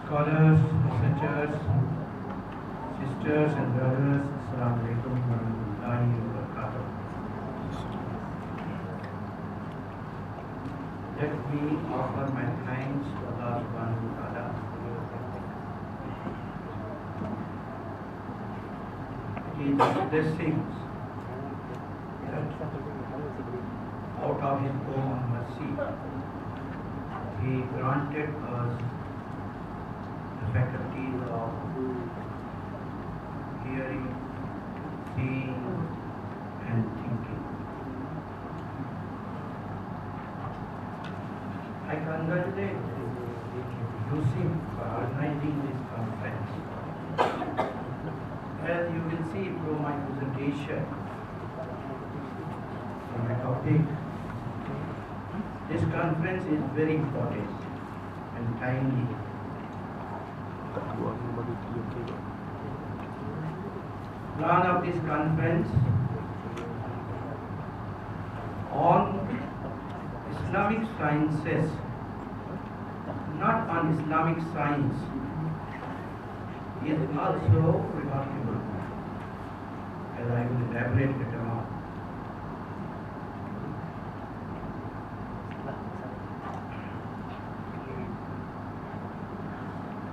Scholars, researchers, sisters and brothers, Assalamu alaikum wa rahmatullahi wa barakatuh. Let me offer my thanks to Allah subhanahu wa ta'ala. His blessings that out of His own mercy He granted us the faculties of hearing, seeing and thinking. I congratulate WICOIS for organizing this conference. As you will see through my presentation, from my topic, this conference is very important and timely. Plan of this conference on Islamic sciences, not on Islamic science, is also remarkable, as I will elaborate later on.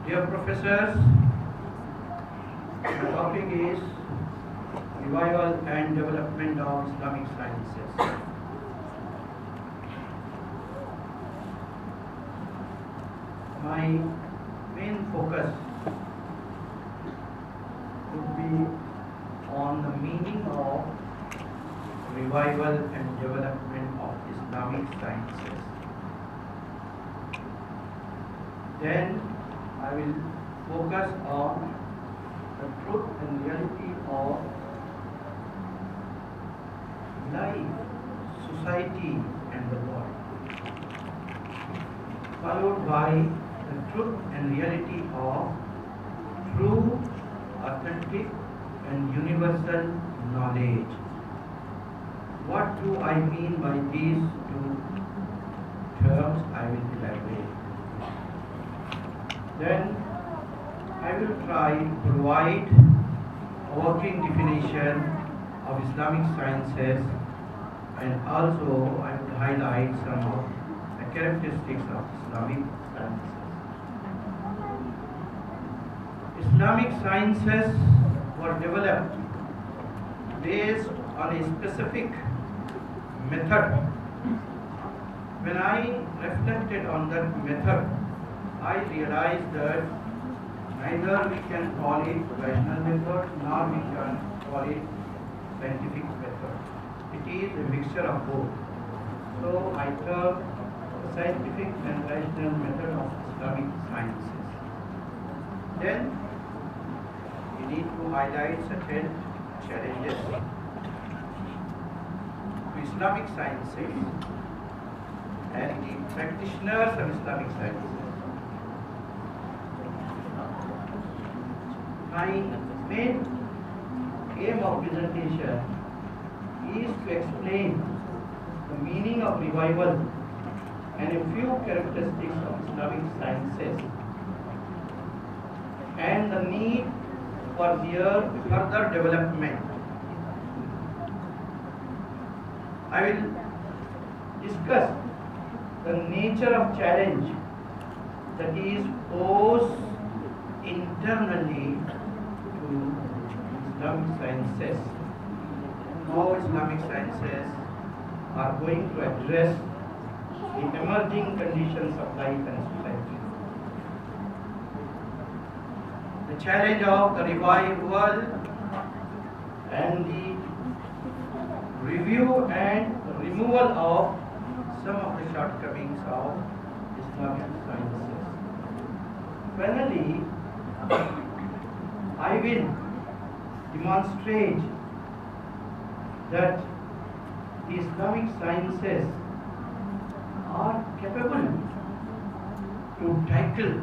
Dear professors, the topic is revival and development of Islamic sciences. My main focus would be on the meaning of revival and development of Islamic sciences. Then I will focus on the truth and reality of life, society and the world, followed by the truth and reality of true, authentic and universal knowledge. What do I mean by these two terms? I will elaborate. Then I will try to provide a working definition of Islamic sciences, and also I will highlight some of the characteristics of Islamic sciences. Islamic sciences were developed based on a specific method. When I reflected on that method, I realized that neither we can call it rational method nor we can call it scientific method. It is a mixture of both. So I took the scientific and rational method of Islamic sciences. Then we need to highlight certain challenges to Islamic sciences and the practitioners of Islamic sciences. My main aim of presentation is to explain the meaning of revival and a few characteristics of Islamic sciences and the need for their further development. I will discuss the nature of challenge that is posed internally to Islamic sciences, how Islamic sciences are going to address the emerging conditions of life and society. The challenge of the revival and the review and removal of some of the shortcomings of Islamic sciences. Finally, I will demonstrate that the Islamic sciences are capable to tackle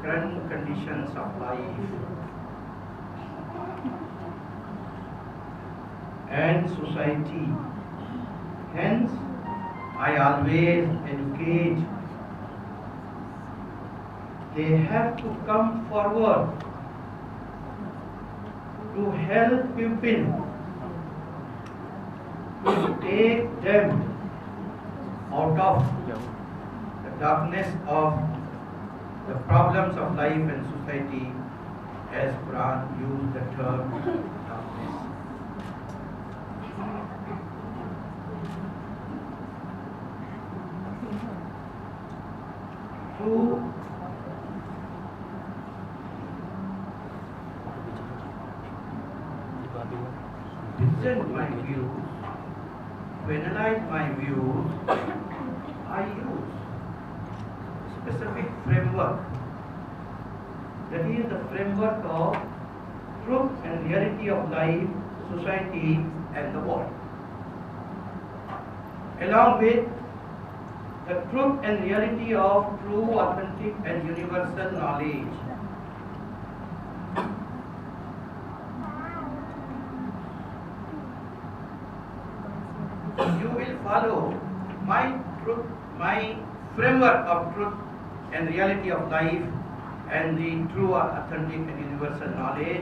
current conditions of life and society. Hence, I always educate they have to come forward to help people to take them out of the darkness of the problems of life and society, as Quran used the term darkness. To present my views, to analyze my views, I use specific framework. That is the framework of truth and reality of life, society and the world. Along with the truth and reality of true, authentic and universal knowledge. You will follow my truth, my framework of truth and reality of life and the true, authentic and universal knowledge,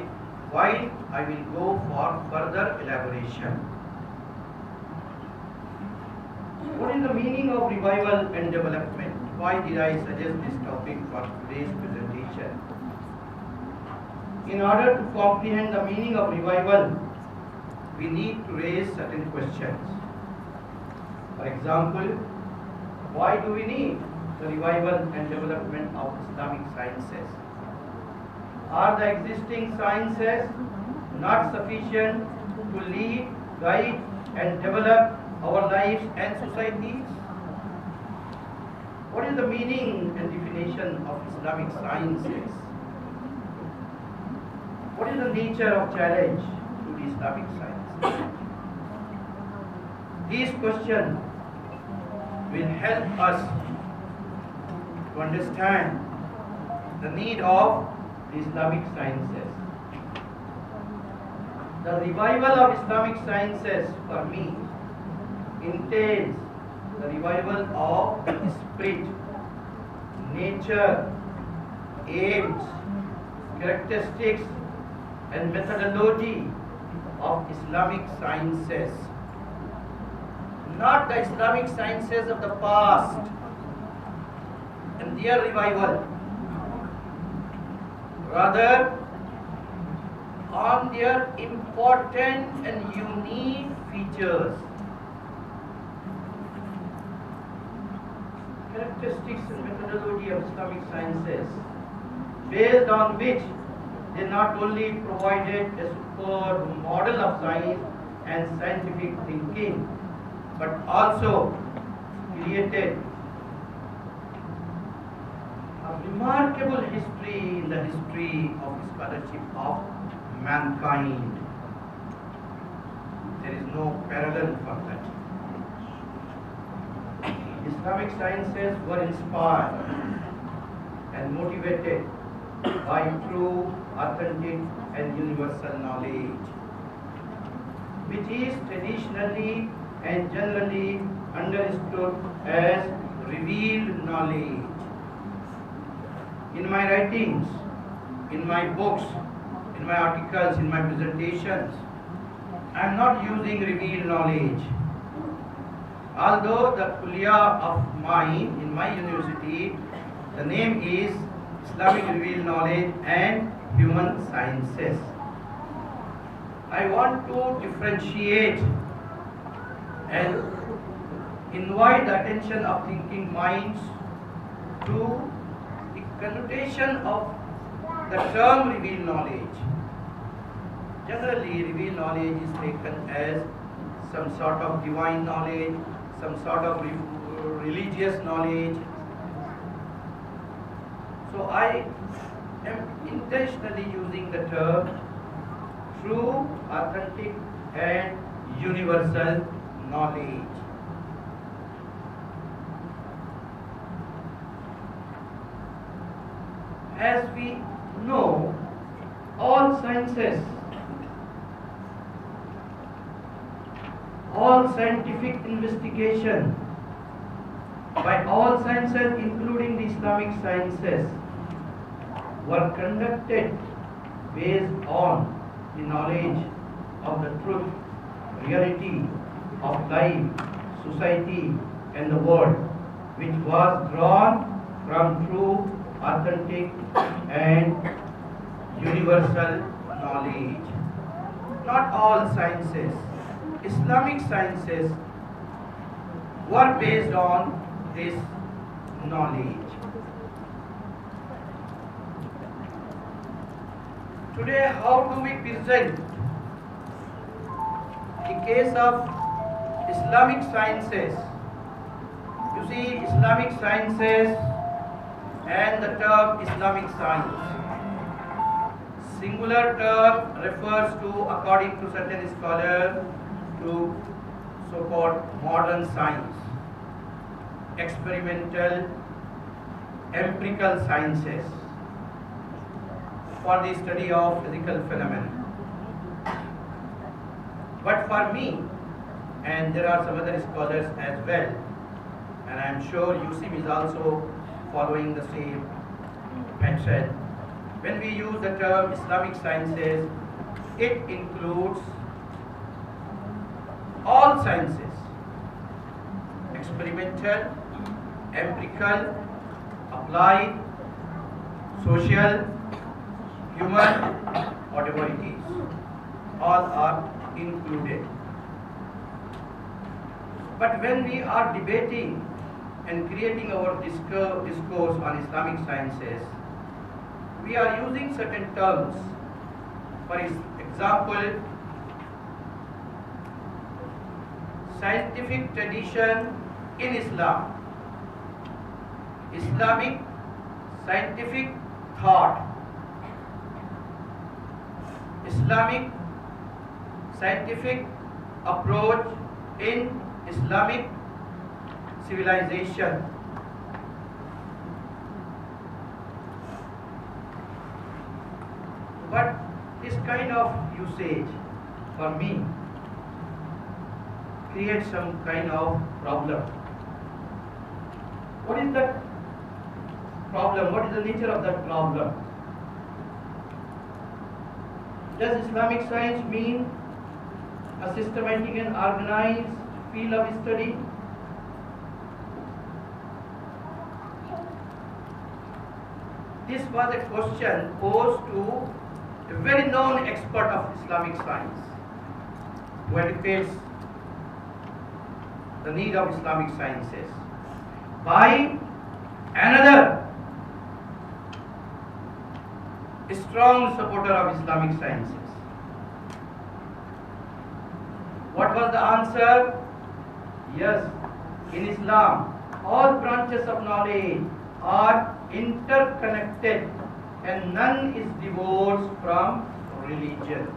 while I will go for further elaboration. What is the meaning of revival and development? Why did I suggest this topic for today's presentation? In order to comprehend the meaning of revival, we need to raise certain questions. For example, why do we need the revival and development of Islamic sciences? Are the existing sciences not sufficient to lead, guide and develop our lives and societies? What is the meaning and definition of Islamic sciences? What is the nature of challenge to the Islamic sciences? These questions will help us to understand the need of the Islamic sciences. The revival of Islamic sciences for me entails the revival of the spirit, nature, aims, characteristics and methodology of Islamic sciences. Not the Islamic sciences of the past and their revival, rather on their important and unique features, characteristics and methodology of Islamic sciences, based on which they not only provided a superb model of science and scientific thinking, but also created a remarkable history in the history of scholarship of mankind. There is no parallel for that. Islamic sciences were inspired and motivated by true, authentic and universal knowledge, which is traditionally and generally understood as revealed knowledge. In my writings, in my books, in my articles, in my presentations, I am not using revealed knowledge. Although the kulia of mine in my university, the name is Islamic Revealed Knowledge and Human Sciences. I want to differentiate and invite the attention of thinking minds to the connotation of the term revealed knowledge. Generally, revealed knowledge is taken as some sort of divine knowledge, some sort of religious knowledge. So I am intentionally using the term true, authentic and universal knowledge. As we know, all sciences, all scientific investigation by all sciences including the Islamic sciences were conducted based on the knowledge of the truth, reality of life, society, and the world, which was drawn from true, authentic, and universal knowledge. Not all sciences, Islamic sciences, were based on this knowledge. Today, how do we present the case of Islamic sciences? You see, Islamic sciences and the term Islamic science. Singular term refers to, according to certain scholars, to so-called modern science, experimental, empirical sciences for the study of physical phenomena. But for me, and there are some other scholars as well, and I am sure USIM is also following the same method. When we use the term Islamic sciences, it includes all sciences, experimental, empirical, applied, social, human, whatever it is, all are included. But when we are debating and creating our discourse on Islamic sciences, we are using certain terms. For example, scientific tradition in Islam, Islamic scientific thought, Islamic scientific approach in Islamic civilization. But this kind of usage for me creates some kind of problem. What is that problem? What is the nature of that problem? Does Islamic science mean a systematic and organized field of study? This was a question posed to a very known expert of Islamic science who advocates the need of Islamic sciences by another strong supporter of Islamic sciences. What was the answer? Yes, in Islam, all branches of knowledge are interconnected and none is divorced from religion.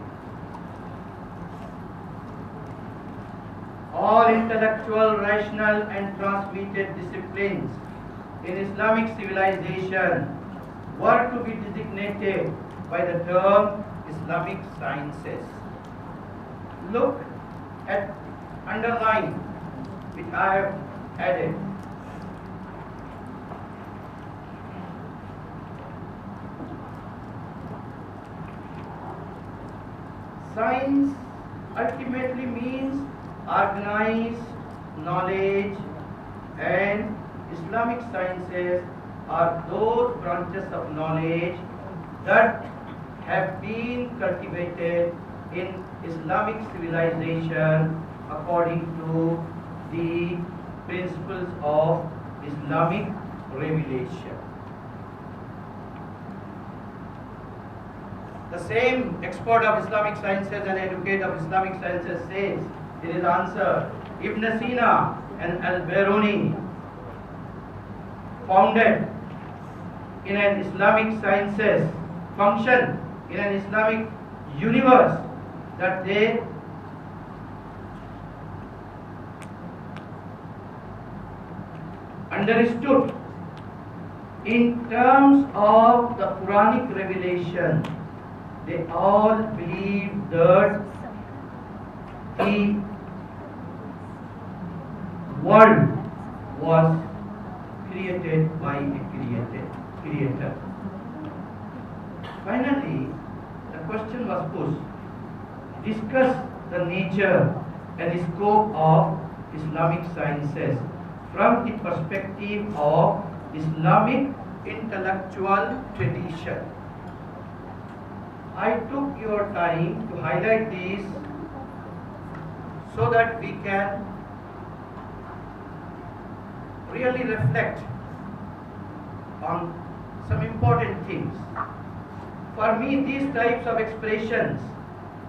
All intellectual, rational and transmitted disciplines in Islamic civilization were to be designated by the term Islamic sciences. Look at underline which I have added. Science ultimately means organized knowledge, and Islamic sciences are those branches of knowledge that have been cultivated in Islamic civilization according to the principles of Islamic revelation. The same expert of Islamic sciences and advocate of Islamic sciences says in his answer, Ibn Sina and Al-Biruni founded in an Islamic sciences, function in an Islamic universe that they understood in terms of the Quranic revelation. They all believe that the world was created by a creator. Finally, the question was posed: discuss the nature and scope of Islamic sciences from the perspective of Islamic intellectual tradition. I took your time to highlight these so that we can really reflect on some important things. For me, these types of expressions,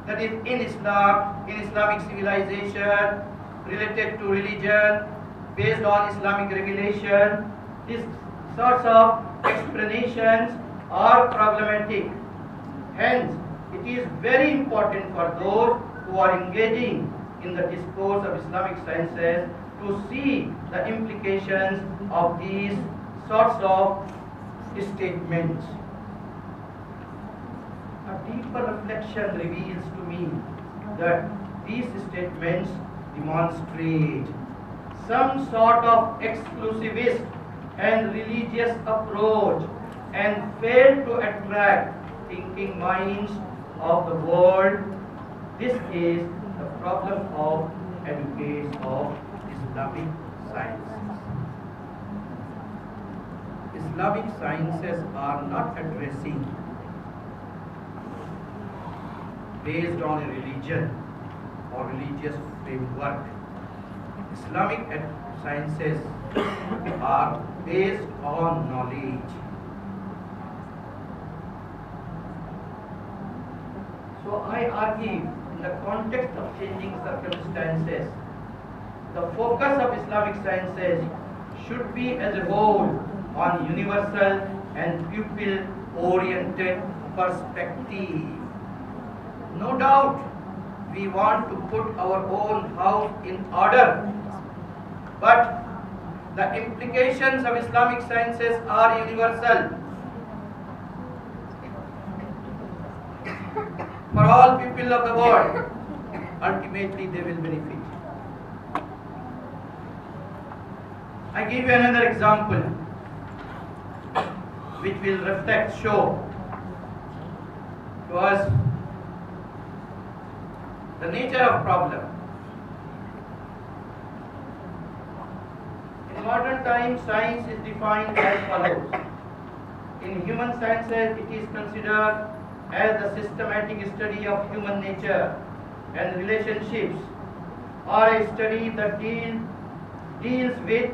that is in Islam, in Islamic civilization, related to religion, based on Islamic regulation, these sorts of explanations are problematic. Hence, it is very important for those who are engaging in the discourse of Islamic sciences to see the implications of these sorts of statements. A deeper reflection reveals to me that these statements demonstrate some sort of exclusivist and religious approach and fail to attract thinking minds of the world. This is the problem of educators of Islamic sciences. Islamic sciences are not addressing based on a religion or religious framework. Islamic sciences are based on knowledge. So I argue, in the context of changing circumstances, the focus of Islamic sciences should be as a whole on universal and pupil-oriented perspective. No doubt, we want to put our own house in order, but the implications of Islamic sciences are universal. For all people of the world, ultimately they will benefit. I give you another example which will show to us the nature of problem. In modern times, science is defined as follows. In human sciences, it is considered as the systematic study of human nature and relationships, or a study that deals with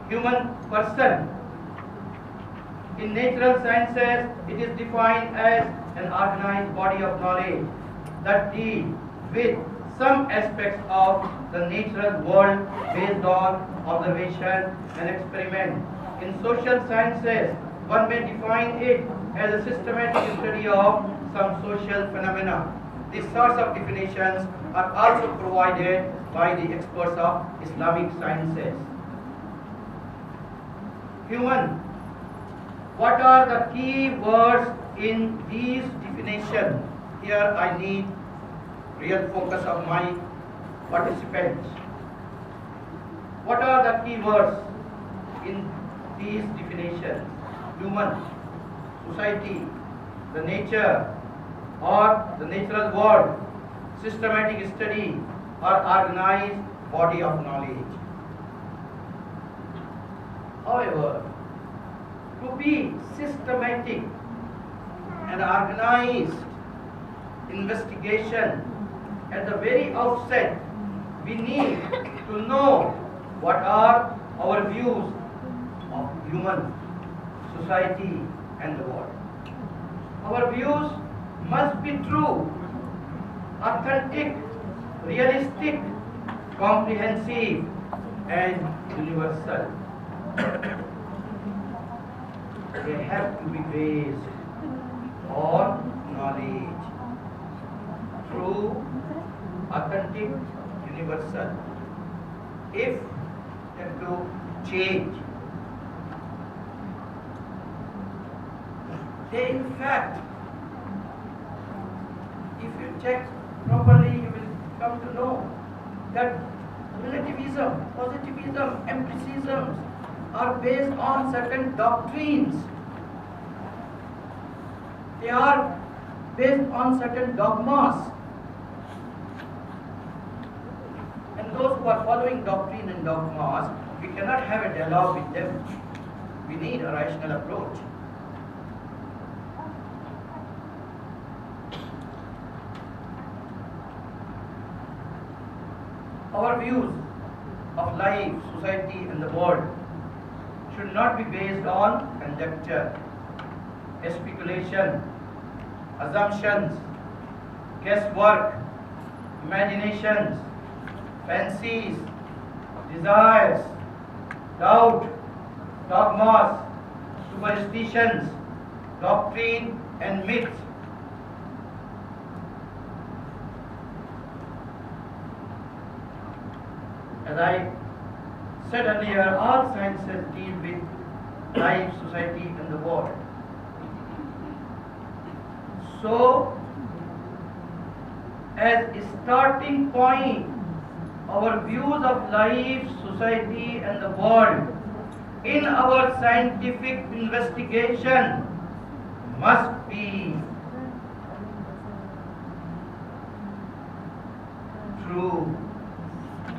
human person. In natural sciences, it is defined as an organized body of knowledge that deals with some aspects of the natural world based on observation and experiment. In social sciences, one may define it as a systematic study of some social phenomena. These sorts of definitions are also provided by the experts of Islamic sciences. Human. What are the key words in these definitions? Here I need real focus of my participants. What are the key words in these definitions? Human, society, the nature or the natural world, systematic study or organized body of knowledge. However, to be systematic and organized investigation, at the very outset, we need to know what are our views of human, society and the world. Our views must be true, authentic, realistic, comprehensive and universal. They have to be based on knowledge, true, authentic, universal. If they have to change, they in fact, if you check properly, you will come to know that relativism, positivism, empiricism are based on certain doctrines. They are based on certain dogmas. And those who are following doctrine and dogmas, we cannot have a dialogue with them. We need a rational approach. Our views of life, society and the world should not be based on conjecture, speculation, assumptions, guesswork, imaginations, fancies, desires, doubt, dogmas, superstitions, doctrine and myths. As I said earlier, all sciences deal with life, society and the world. So, as a starting point, our views of life, society and the world in our scientific investigation must be true,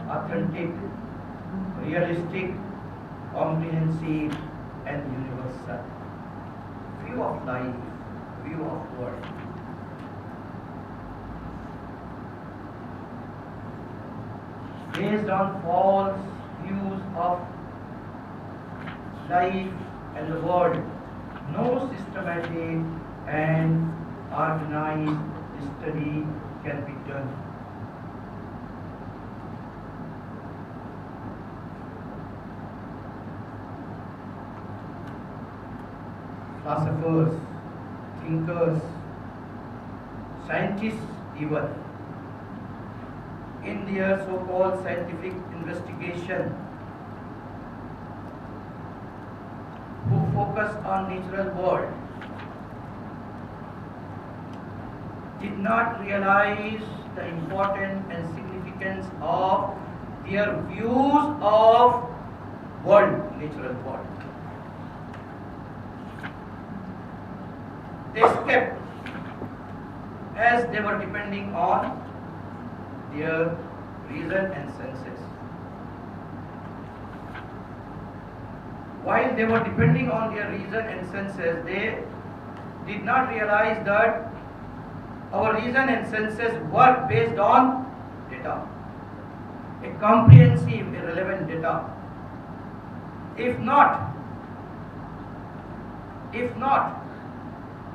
authentic, realistic, comprehensive and universal. View of life, view of world. Based on false views of life and the world, no systematic and organized study can be done. Philosophers, thinkers, scientists even, in their so-called scientific investigation, who focus on natural world, did not realize the importance and significance of their views of world, natural world. They escaped as they were depending on their reason and senses. While they were depending on their reason and senses, they did not realize that our reason and senses work based on data, a comprehensive, irrelevant data. If not,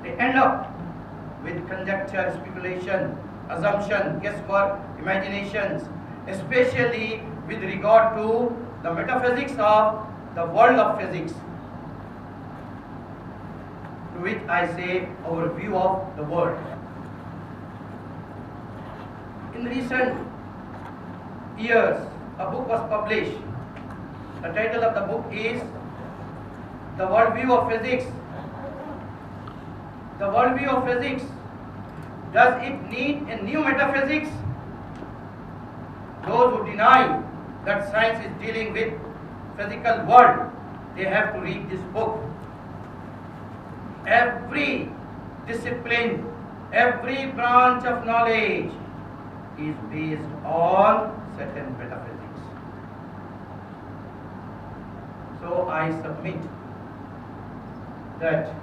they end up with conjecture, speculation, assumption, guesswork, imaginations, especially with regard to the metaphysics of the world of physics, to which I say our view of the world. In recent years, a book was published. The title of the book is The Worldview of Physics. The worldview of physics, does it need a new metaphysics? Those who deny that science is dealing with physical world, they have to read this book. Every discipline, every branch of knowledge is based on certain metaphysics. So I submit that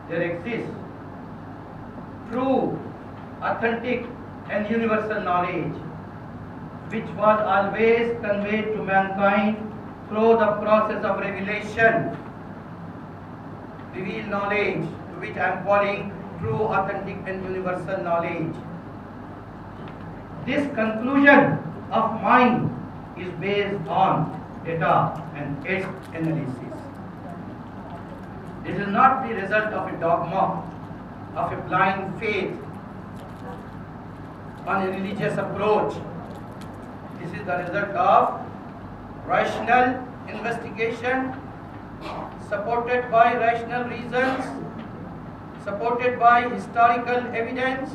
there exists true, authentic and universal knowledge which was always conveyed to mankind through the process of revelation, revealed knowledge, to which I am calling true, authentic and universal knowledge. This conclusion of mine is based on data and its analysis. This is not the result of a dogma, of a blind faith on a religious approach. This is the result of rational investigation, supported by rational reasons, supported by historical evidence,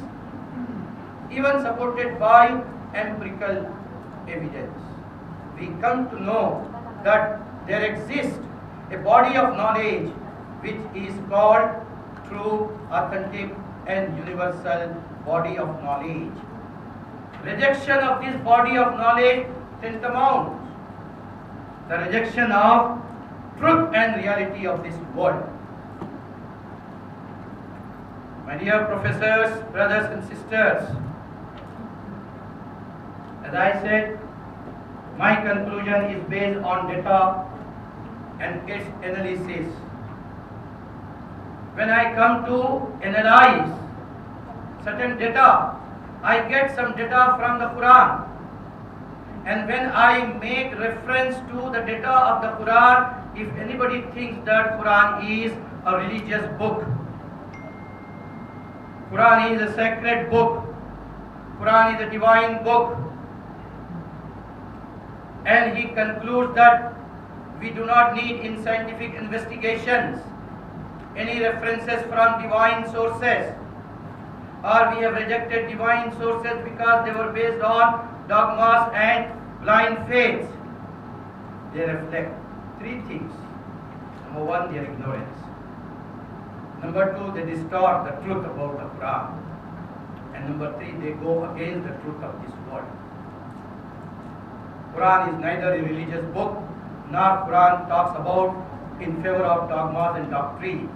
even supported by empirical evidence. We come to know that there exists a body of knowledge which is called true, authentic and universal body of knowledge. Rejection of this body of knowledge tantamounts the rejection of truth and reality of this world. My dear professors, brothers and sisters, as I said, my conclusion is based on data and its analysis. When I come to analyze certain data, I get some data from the Quran. And when I make reference to the data of the Quran, if anybody thinks that Quran is a religious book, Quran is a sacred book, Quran is a divine book, and he concludes that we do not need in scientific investigations any references from divine sources, or we have rejected divine sources because they were based on dogmas and blind faiths. They reflect three things. Number one, their ignorance. Number two, they distort the truth about the Quran. And number three, they go against the truth of this world. Quran is neither a religious book, nor Quran talks about in favor of dogmas and doctrines.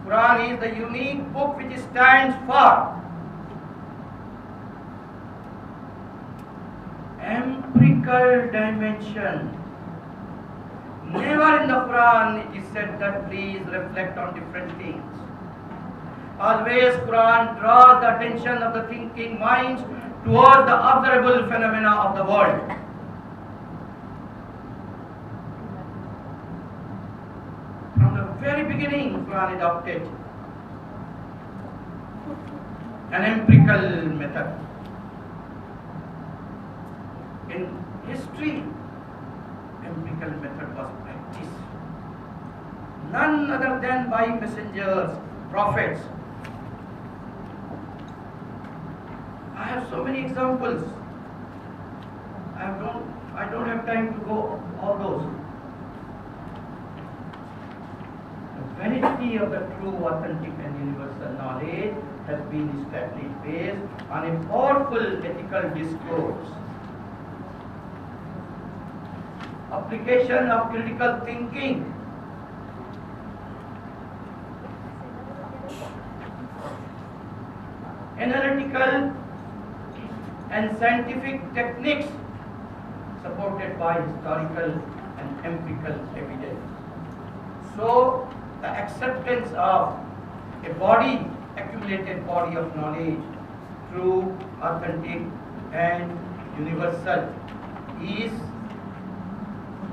Quran is the unique book which stands for empirical dimension. Never in the Quran it is said that please reflect on different things. Always Quran draws the attention of the thinking minds towards the observable phenomena of the world. From the very beginning, Quran adopted an empirical method. In history, empirical method was practiced. None other than by messengers, prophets. I have so many examples. I don't have time to go all those. The validity of the true, authentic and universal knowledge has been established based on a powerful ethical discourse. Application of critical thinking, analytical and scientific techniques supported by historical and empirical evidence. So the acceptance of a body, accumulated body of knowledge, true, authentic and universal, is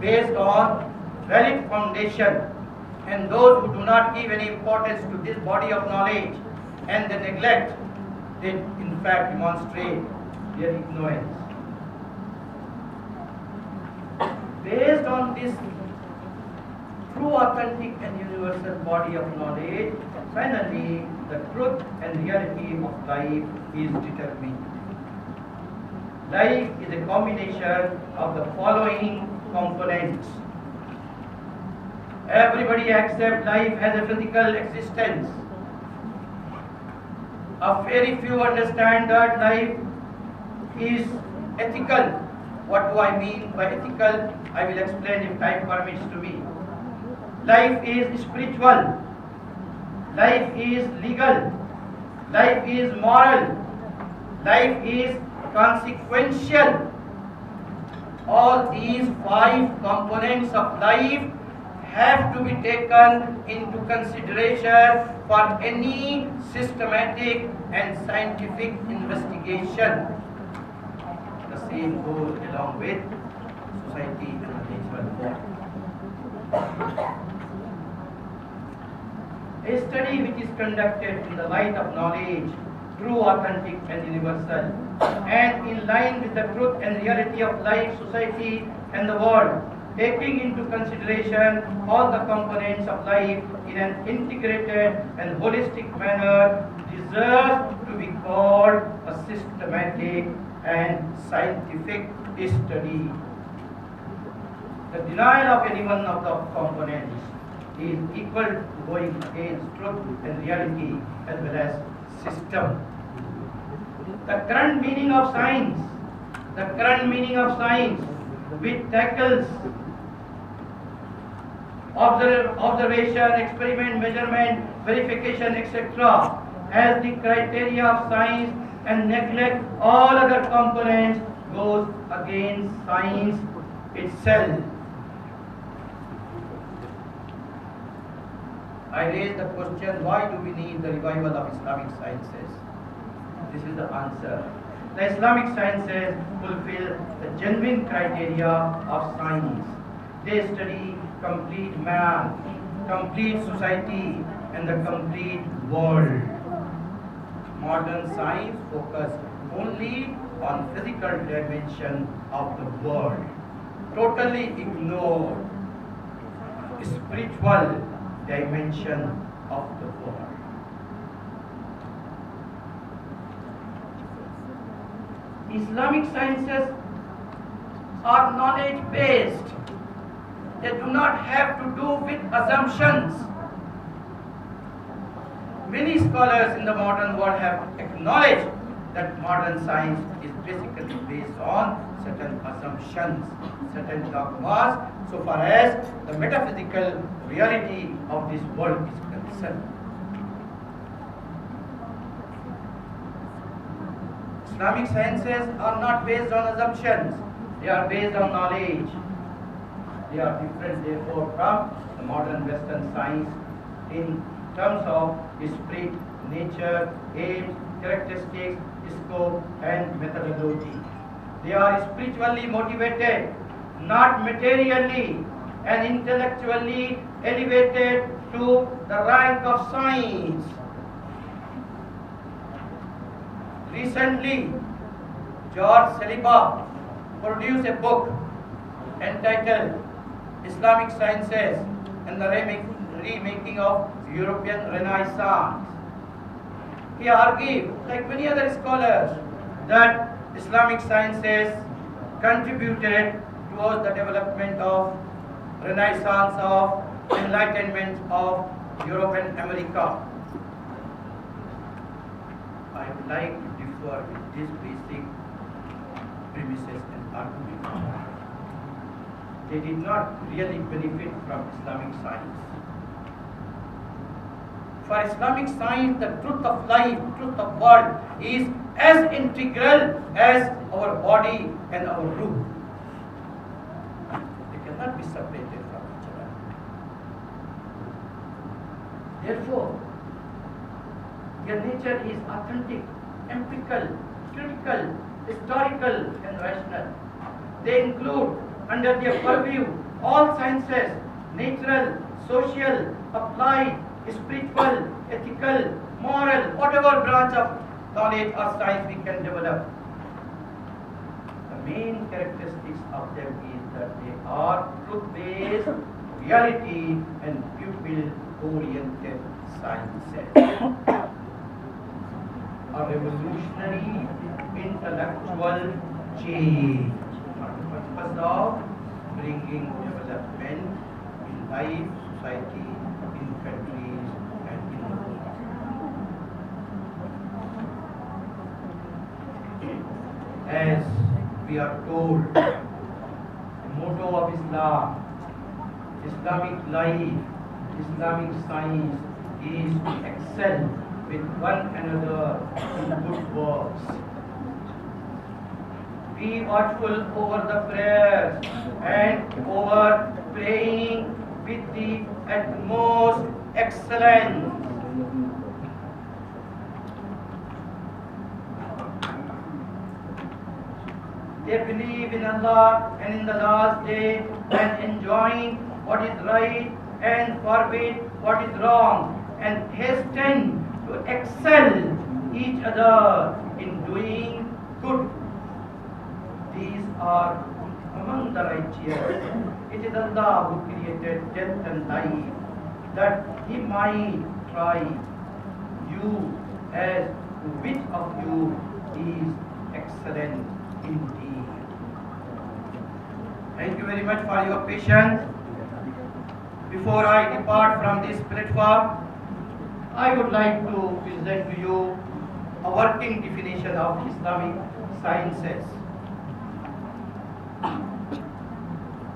based on valid foundation, and those who do not give any importance to this body of knowledge and they neglect, they in fact demonstrate their ignorance. Based on this true, authentic and universal body of knowledge, finally the truth and reality of life is determined. Life is a combination of the following components. Everybody accepts life has a physical existence. A very few understand that life is ethical. What do I mean by ethical? I will explain if time permits to me. Life is spiritual. Life is legal. Life is moral. Life is consequential. All these 5 components of life have to be taken into consideration for any systematic and scientific investigation. The same goes along with society and the natural world. A study which is conducted in the light of knowledge, true, authentic and universal, and in line with the truth and reality of life, society and the world, taking into consideration all the components of life in an integrated and holistic manner, deserves to be called a systematic and scientific study. The denial of any one of the components is equal to going against truth and reality as well as system. The current meaning of science, which tackles observation, experiment, measurement, verification, etc. as the criteria of science and neglect all other components, goes against science itself. I raise the question, why do we need the revival of Islamic sciences? This is the answer. The Islamic sciences fulfill the genuine criteria of science. They study complete man, complete society, and the complete world. Modern science focuses only on physical dimension of the world, totally ignored spiritual dimension of the world. Islamic sciences are knowledge based. They do not have to do with assumptions. Many scholars in the modern world have acknowledged that modern science is basically based on certain assumptions, certain dogmas, so far as the metaphysical reality of this world is concerned. Islamic sciences are not based on assumptions, they are based on knowledge. They are different, therefore, from the modern Western science in terms of spirit, nature, aims, characteristics, scope, and methodology. They are spiritually motivated, not materially and intellectually elevated to the rank of science. Recently, George Silka produced a book entitled Islamic Sciences and the Remaking of European Renaissance. He argued, like many other scholars, that Islamic sciences contributed towards the development of Renaissance, of enlightenment of Europe and America. I would like to differ with these basic premises and arguments. They did not really benefit from Islamic science. For Islamic science, the truth of life, truth of world is as integral as our body and our ruh. They cannot be separated from each other. Therefore, their nature is authentic, empirical, critical, historical, and rational. They include under their purview all sciences, natural, social, applied, spiritual, ethical, moral, whatever branch of knowledge or science we can develop. The main characteristics of them is that they are truth-based, reality and pupil-oriented sciences. A revolutionary intellectual change for the purpose of bringing development in life, society, in countries and in the world. As we are told, the motto of Islam, Islamic life, Islamic science is to excel with one another in good works. Be watchful over the prayers and over praying with the utmost excellence. They believe in Allah and in the last day and enjoying what is right and forbid what is wrong and hasten to excel each other in doing good. These are among the righteous. It is Allah who created death and life, that He might try you as to which of you is excellent indeed. Thank you very much for your patience. Before I depart from this platform, I would like to present to you a working definition of Islamic sciences.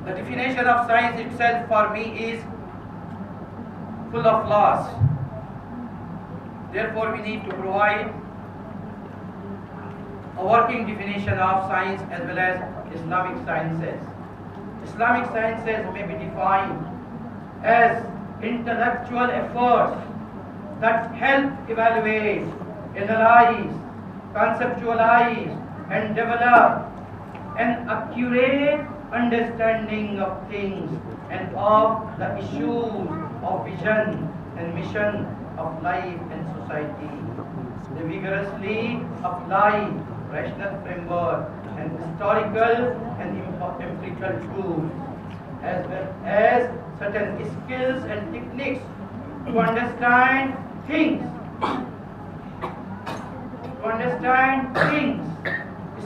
The definition of science itself for me is full of flaws. Therefore, we need to provide a working definition of science as well as Islamic sciences. Islamic sciences may be defined as intellectual efforts that help evaluate, analyze, conceptualize, and develop an accurate understanding of things and of the issues of vision and mission of life and society. They vigorously apply rational framework and historical and empirical tools, as well as certain skills and techniques to understand things,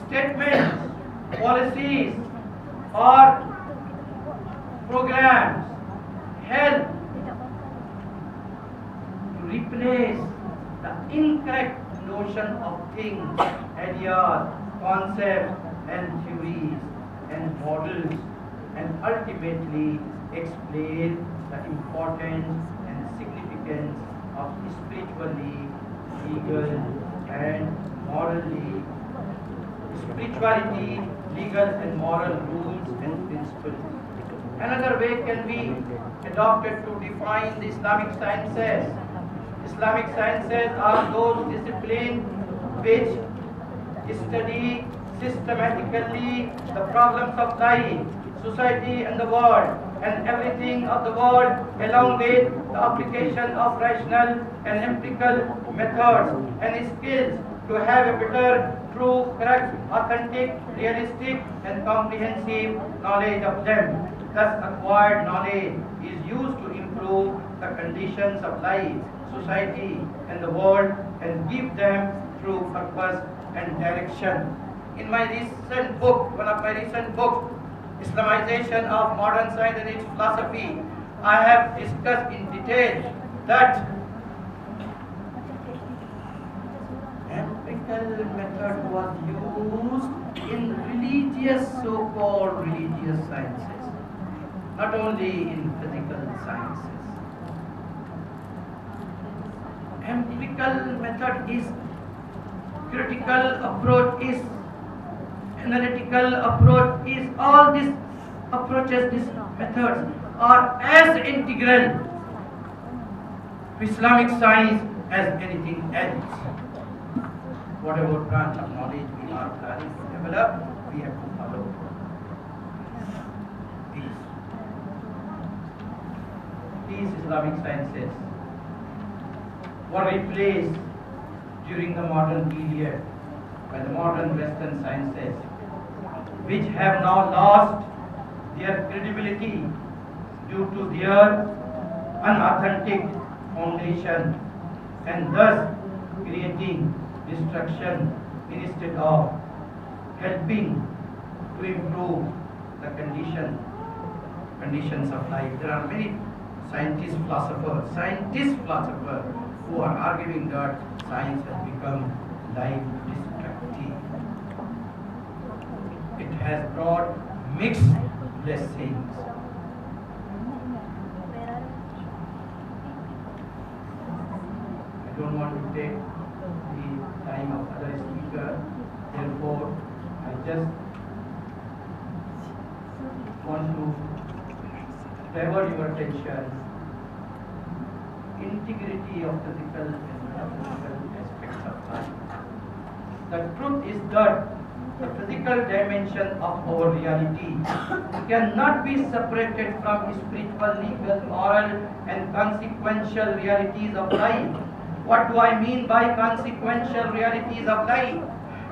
statements, policies, or programs help to replace the incorrect notion of things, ideas, concepts, and theories and models, and ultimately explain the importance and significance of spiritually, legal, and morally, spirituality, legal and moral rules and principles. Another way can be adopted to define the Islamic sciences. Islamic sciences are those disciplines which study systematically the problems of life, society and the world, and everything of the world, along with the application of rational and empirical methods and skills to have a better, true, correct, authentic, realistic, and comprehensive knowledge of them. Thus, acquired knowledge is used to improve the conditions of life, society, and the world, and give them true purpose and direction. In my recent book, one of my recent books, Islamization of Modern Science and its Philosophy, I have discussed in detail that empirical method was used in religious, so-called religious sciences, not only in physical sciences. Empirical method is critical approach, is analytical approach, is all these approaches, these methods are as integral to Islamic science as anything else. Whatever branch of knowledge we are planning to develop, we have to follow these Islamic sciences were replaced during the modern period by the modern Western sciences, which have now lost their credibility due to their unauthentic foundation, and thus creating destruction instead of helping to improve the conditions of life. There are many scientists, philosophers who are arguing that science has become life destructive. It has brought mixed blessings. I don't want to take the time of other speaker, therefore I just want to divert your attention. Integrity of physical and metaphysical aspects of life. The truth is that the physical dimension of our reality cannot be separated from spiritual, legal, moral, and consequential realities of life. What do I mean by consequential realities of life?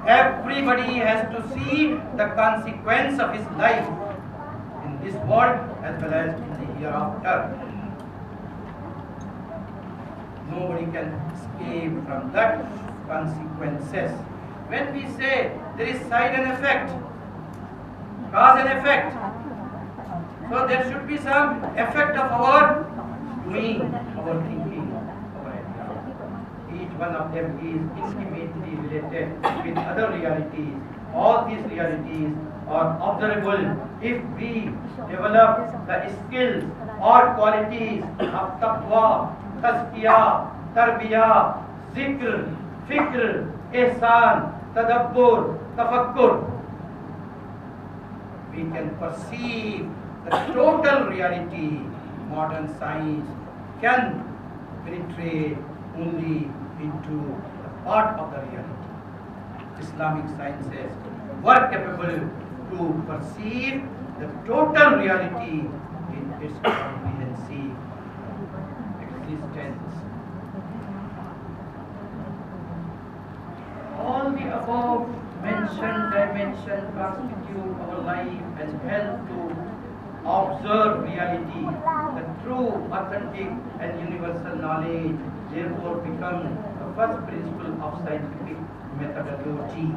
Everybody has to see the consequence of his life in this world as well as in the hereafter. Nobody can escape from that consequences. When we say there is side and effect, cause and effect, So there should be some effect of our doing, our thinking, our acting. Each one of them is intimately related with other realities. All these realities are observable if we develop the skills or qualities of taqwa, tazkiyah, tarbiyah, zikr, fikr, ihsan, tadabbur, tafakkur. We can perceive the total reality. Modern science can penetrate only into the part of the reality. Islamic sciences were capable to perceive the total reality in its comprehensive existence. All the above mentioned dimensions constitute our life and help to observe reality. The true, authentic and universal knowledge therefore becomes the first principle of scientific methodology.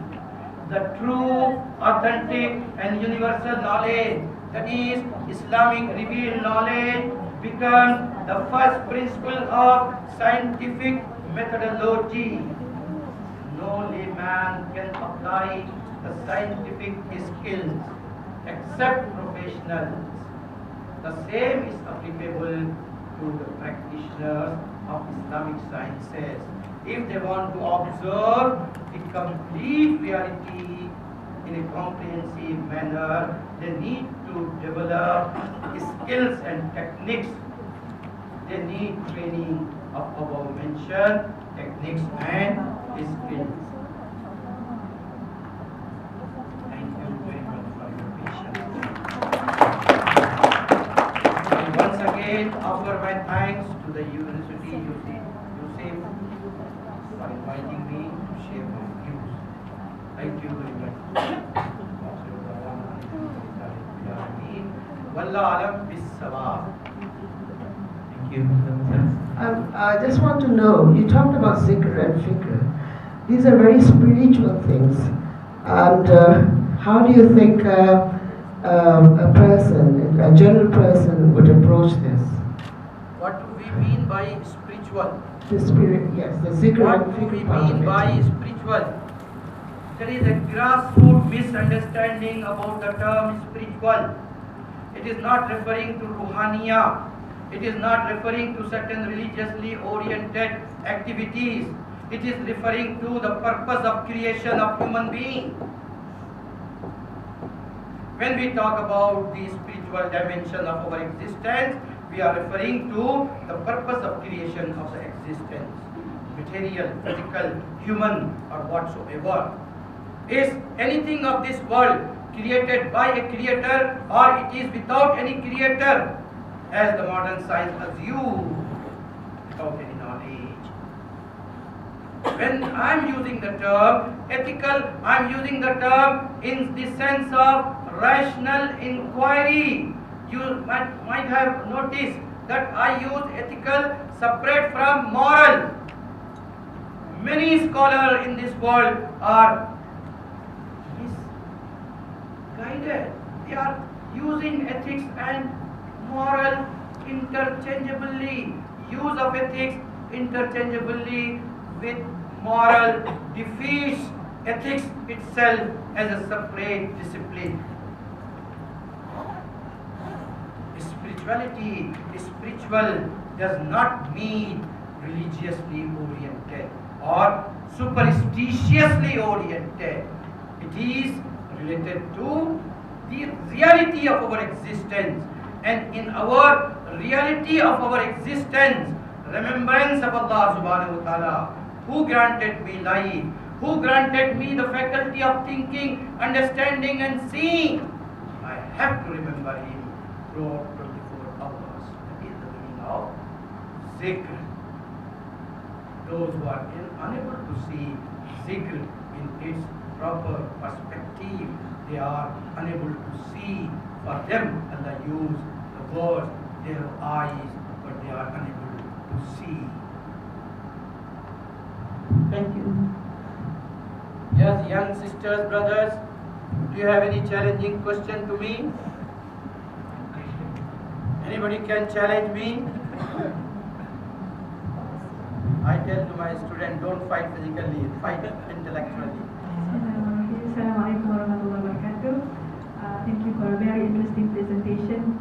The true, authentic and universal knowledge, that is Islamic revealed knowledge, becomes the first principle of scientific methodology. No layman can apply the scientific skills except professionals. The same is applicable to the practitioners of Islamic sciences. If they want to observe the complete reality in a comprehensive manner, they need to develop skills and techniques. They need training of above mentioned techniques and skills. Thank you very much for your patience. And once again, offer my thanks to the University USIM for inviting me to share my views. Thank you very much. Wallahu alam bis-sawab. Thank you, Mumtaz. I just want to know, you talked about zikr and fikr. These are very spiritual things. And how do you think a person, a general person, would approach this? What do we mean by spiritual? The spirit, yes, the zikr What and do we fikr part of mean it. by spiritual? There is a grassroots misunderstanding about the term spiritual. It is not referring to ruhaniya. It is not referring to certain religiously oriented activities. It is referring to the purpose of creation of human being. When we talk about the spiritual dimension of our existence, we are referring to the purpose of creation of the existence. Material, physical, human or whatsoever. Is anything of this world created by a creator or it is without any creator? As the modern science assumes, without any knowledge. When I am using the term ethical, I am using the term in the sense of rational inquiry. You might have noticed that I use ethical separate from moral. Many scholars in this world are misguided. They are using ethics and moral interchangeably. Use of ethics interchangeably with moral defeats ethics itself as a separate discipline. Spiritual does not mean religiously oriented or superstitiously oriented. It is related to the reality of our existence. And in our reality of our existence, remembrance of Allah subhanahu wa ta'ala, who granted me life, who granted me the faculty of thinking, understanding and seeing. I have to remember Him throughout 24 hours. That is the meaning of zikr. Those who are unable to see zikr in its proper perspective, they are unable to see. For them, Allah used the words, they have eyes, but they are unable to see. Thank you. Yes, young sisters, brothers, do you have any challenging question to me? Anybody can challenge me? I tell to my student, don't fight physically, fight intellectually. Assalamualaikum warahmatullahi wabarakatuh. Thank you for a very interesting presentation,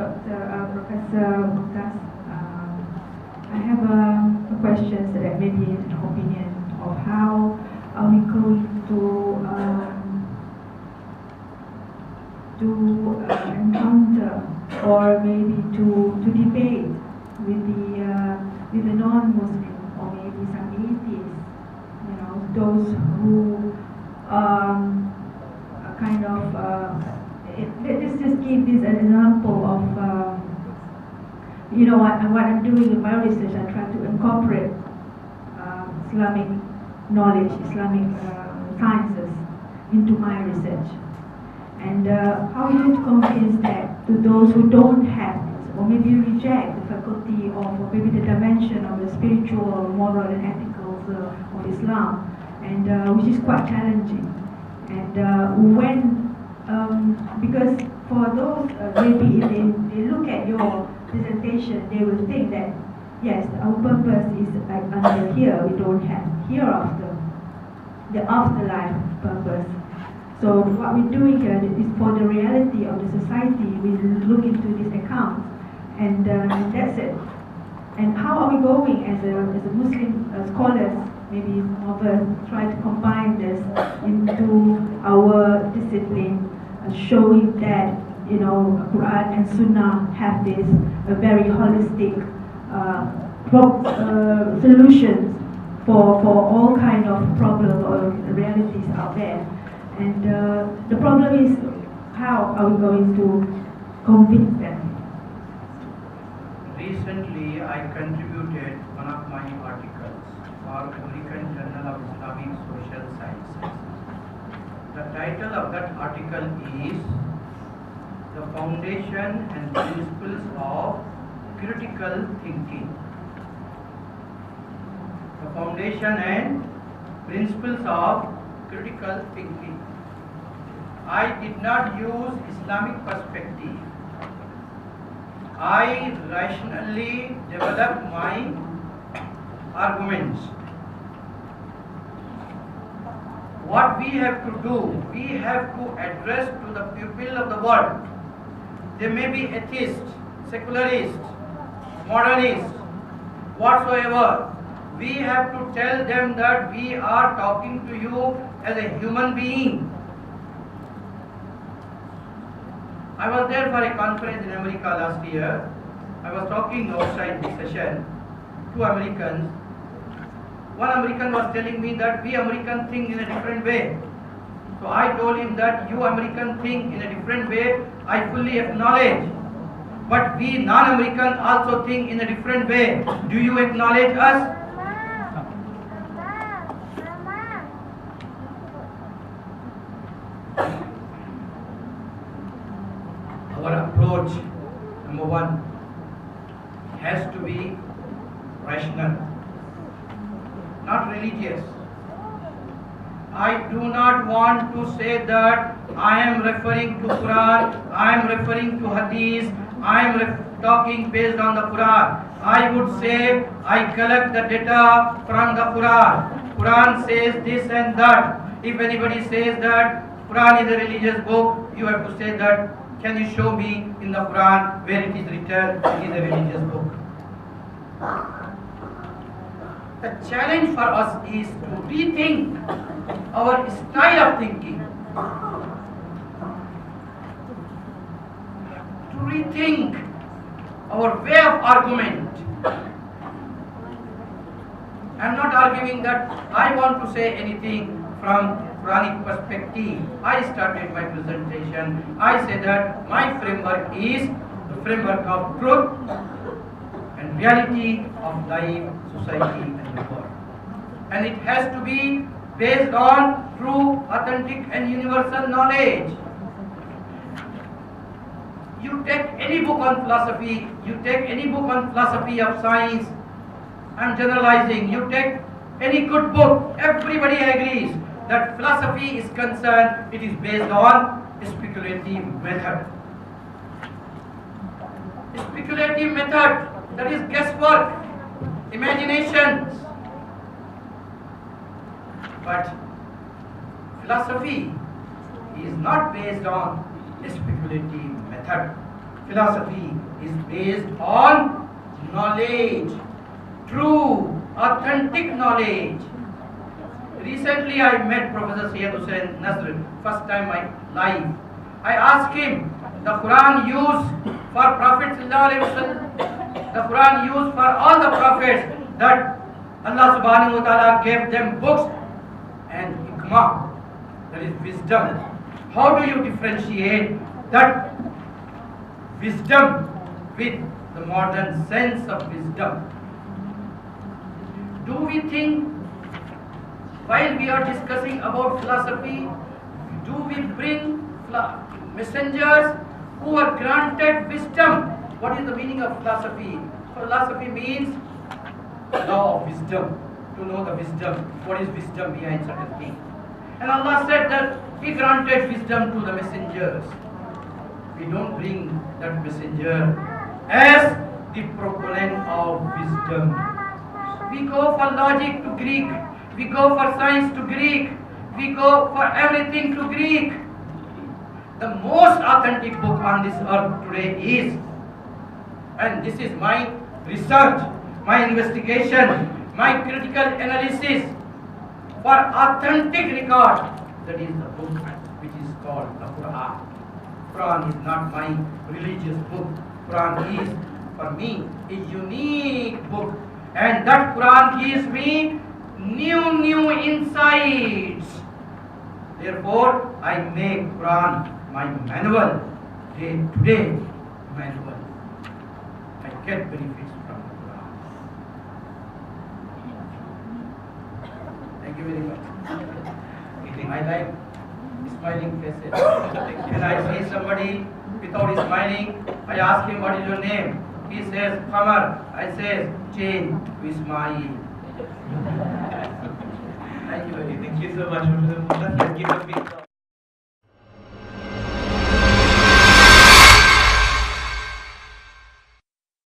Professor Mumtaz. I have a question that maybe an opinion of how are we going to encounter or maybe to debate with the non-Muslim or maybe some atheists, you know, those who kind of let's just give this an example of you know what I'm doing in my research. I try to incorporate Islamic knowledge, Islamic sciences into my research. And how are you to convince that to those who don't have it, or maybe reject the faculty of, or maybe the dimension of the spiritual, moral, and ethical of Islam, and which is quite challenging. And because for those, maybe if they look at your presentation, they will think that yes, our purpose is like under here, we don't have hereafter, the afterlife purpose. So what we're doing here is for the reality of the society. We look into this account, and that's it. And how are we going as a Muslim scholars, maybe Mohd, try to combine this into our discipline, showing that you know Quran and Sunnah have this very holistic solutions for all kind of problems or realities out there. And the problem is, how are we going to convince them? Recently, I contributed one of my articles for American Journal of Islamic Social Sciences. The title of that article is The Foundation and Principles of Critical Thinking. The Foundation and Principles of Critical Thinking. I did not use Islamic perspective. I rationally developed my arguments. What we have to do, we have to address to the people of the world. They may be atheists, secularists, modernists, whatsoever. We have to tell them that we are talking to you as a human being. I was there for a conference in America last year. I was talking outside the session to Americans. One American was telling me that we Americans think in a different way. So I told him that you Americans think in a different way. I fully acknowledge. But we non-Americans also think in a different way. Do you acknowledge us? Our approach, number one, has to be rational, not religious. I do not want to say that I am referring to Quran, I am referring to Hadith, I am talking based on the Quran. I would say I collect the data from the Quran. Quran says this and that. If anybody says that Quran is a religious book, you have to say that, can you show me in the Quran where it is written it is a religious book? The challenge for us is to rethink our style of thinking, to rethink our way of argument. I am not arguing that I want to say anything from Quranic perspective. I started my presentation. I say that my framework is the framework of truth and reality of life, society, and the world. And it has to be based on true, authentic, and universal knowledge. You take any book on philosophy, you take any book on philosophy of science, I'm generalizing, you take any good book, everybody agrees that philosophy is concerned, it is based on a speculative method. speculative method, that is guesswork, imaginations. But philosophy is not based on speculative method. Philosophy is based on knowledge, true, authentic knowledge. Recently I met Professor WICOIS'16, first time in my life. I asked him, the Quran used for Prophet ﷺ, the Quran used for all the prophets, that Allah subhanahu wa ta'ala gave them books and hikmah, that is wisdom. How do you differentiate that wisdom with the modern sense of wisdom? Do we think, while we are discussing about philosophy, do we bring messengers who are granted wisdom? What is the meaning of philosophy? Philosophy means law of wisdom, to know the wisdom. What is wisdom behind certain things? And Allah said that He granted wisdom to the messengers. We don't bring that messenger as the proponent of wisdom. We go for logic to Greek. We go for science to Greek. We go for everything to Greek. The most authentic book on this earth today is, and this is my research, my investigation, my critical analysis for authentic record, that is the book which is called the Quran. Quran is not my religious book. Quran is, for me, a unique book, and that Quran gives me new insights. Therefore, I make Quran my manual, day-to-day manual. I get benefits from the Quran. Thank you very much. I like smiling faces. When I see somebody without smiling, I ask him, what is your name? He says, Qamar. I say, change to Ismail. Thank you very much. Thank you so much, Mumtaz. Let's give a big